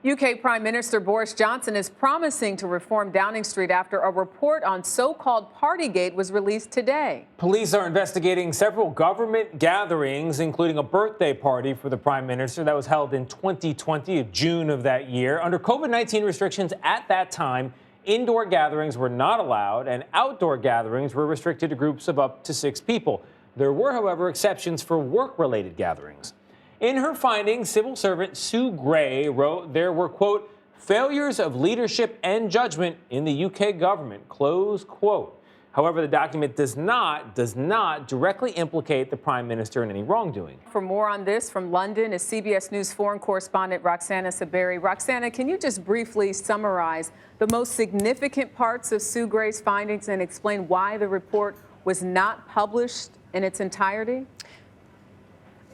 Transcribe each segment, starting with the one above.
UK Prime Minister Boris Johnson is promising to reform Downing Street after a report on so-called partygate was released today. Police are investigating several government gatherings, including a birthday party for the Prime Minister that was held in 2020, June of that year. Under COVID-19 restrictions at that time, indoor gatherings were not allowed and outdoor gatherings were restricted to groups of up to 6 people. There were, however, exceptions for work-related gatherings. In her findings, civil servant Sue Gray wrote there were, quote, failures of leadership and judgment in the UK government, close quote. However, the document does not directly implicate the Prime Minister in any wrongdoing. For more on this, from London is CBS News foreign correspondent Roxana Saberi. Roxana, can you just briefly summarize the most significant parts of Sue Gray's findings and explain why the report was not published in its entirety?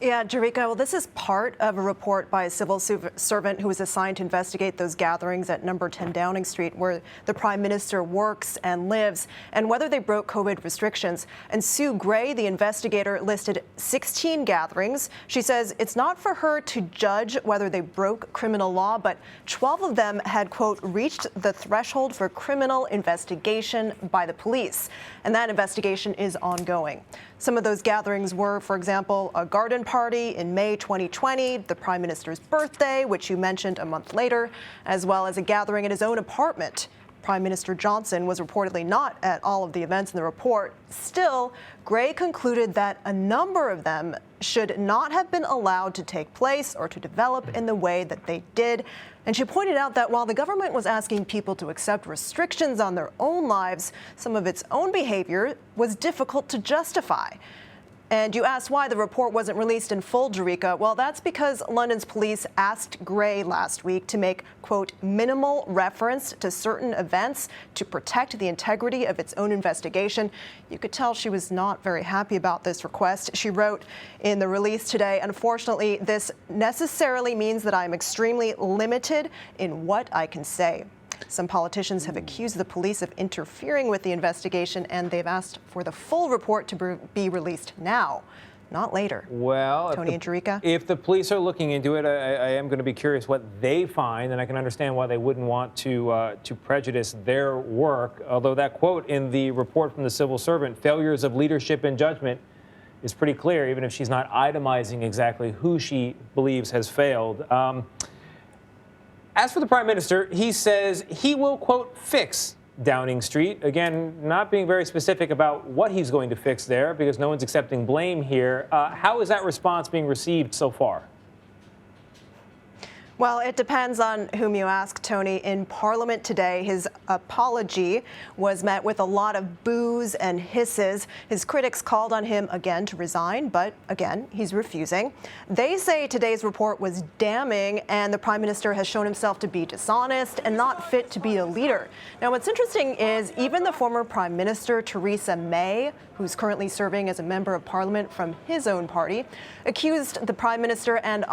Yeah, Jericka, well, this is part of a report by a civil servant who was assigned to investigate those gatherings at number 10 Downing Street, where the Prime Minister works and lives, and whether they broke COVID restrictions. And Sue Gray, the investigator, listed 16 gatherings. She says it's not for her to judge whether they broke criminal law, but 12 of them had, quote, reached the threshold for criminal investigation by the police. And that investigation is ongoing. Some of those gatherings were, for example, a garden party in May 2020, the Prime Minister's birthday, which you mentioned a month later, as well as a gathering at his own apartment. Prime Minister Johnson was reportedly not at all of the events in the report. Still, Gray concluded that a number of them should not have been allowed to take place or to develop in the way that they did. And she pointed out that while the government was asking people to accept restrictions on their own lives, some of its own behavior was difficult to justify. And you asked why the report wasn't released in full, Jericka. Well, that's because London's police asked Gray last week to make, quote, minimal reference to certain events to protect the integrity of its own investigation. You could tell she was not very happy about this request. She wrote in the release today, unfortunately, this necessarily means that I'm extremely limited in what I can say. Some politicians have accused the police of interfering with the investigation, and they've asked for the full report to be released now, not later. Well, Tony and Jericka? If the police are looking into it, I am going to be curious what they find, and I can understand why they wouldn't want to prejudice their work. Although that quote in the report from the civil servant, failures of leadership and judgment, is pretty clear, even if she's not itemizing exactly who she believes has failed. As for the Prime Minister, he says he will, quote, fix Downing Street. Again, not being very specific about what he's going to fix there because no one's accepting blame here. How is that response being received so far? Well, it depends on whom you ask, Tony. In Parliament today, his apology was met with a lot of boos and hisses. His critics called on him again to resign, but again, he's refusing. They say today's report was damning and the Prime Minister has shown himself to be dishonest and not fit to be a leader. Now, what's interesting is even the former Prime Minister, Theresa May, who's currently serving as a member of Parliament from his own party, accused the Prime Minister and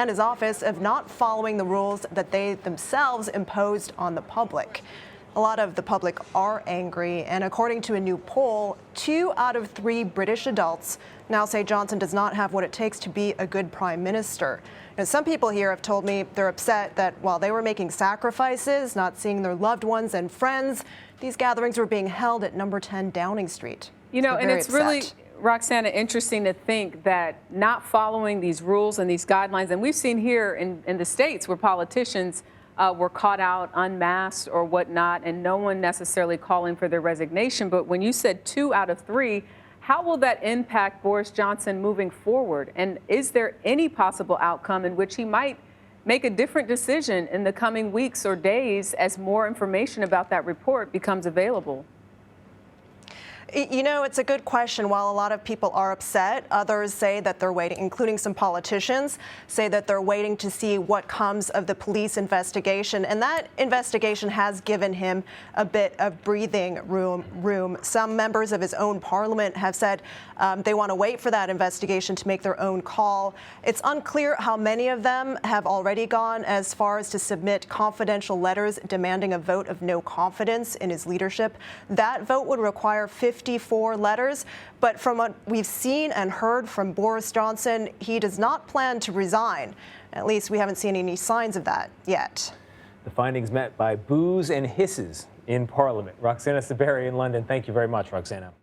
his office of not following the rules that they themselves imposed on the public. A lot of the public are angry, and according to a new poll, 2 out of 3 British adults now say Johnson does not have what it takes to be a good Prime Minister. Now, some people here have told me they're upset that while they were making sacrifices, not seeing their loved ones and friends, these gatherings were being held at number 10 Downing Street. You know, and it's really, Roxana, interesting to think that not following these rules and these guidelines, and we've seen here in the States where politicians were caught out unmasked or whatnot, and no one necessarily calling for their resignation. But when you said 2 out of 3, how will that impact Boris Johnson moving forward? And is there any possible outcome in which he might make a different decision in the coming weeks or days as more information about that report becomes available? You know, it's a good question. While a lot of people are upset, others say that they're waiting, including some politicians, say that they're waiting to see what comes of the police investigation. And that investigation has given him a bit of breathing room. Some members of his own parliament have said they want to wait for that investigation to make their own call. It's unclear how many of them have already gone as far as to submit confidential letters demanding a vote of no confidence in his leadership. That vote would require 50 54 letters. But from what we've seen and heard from Boris Johnson, he does not plan to resign. At least we haven't seen any signs of that yet. The findings met by boos and hisses in Parliament. Roxana Saberi in London. Thank you very much, Roxana.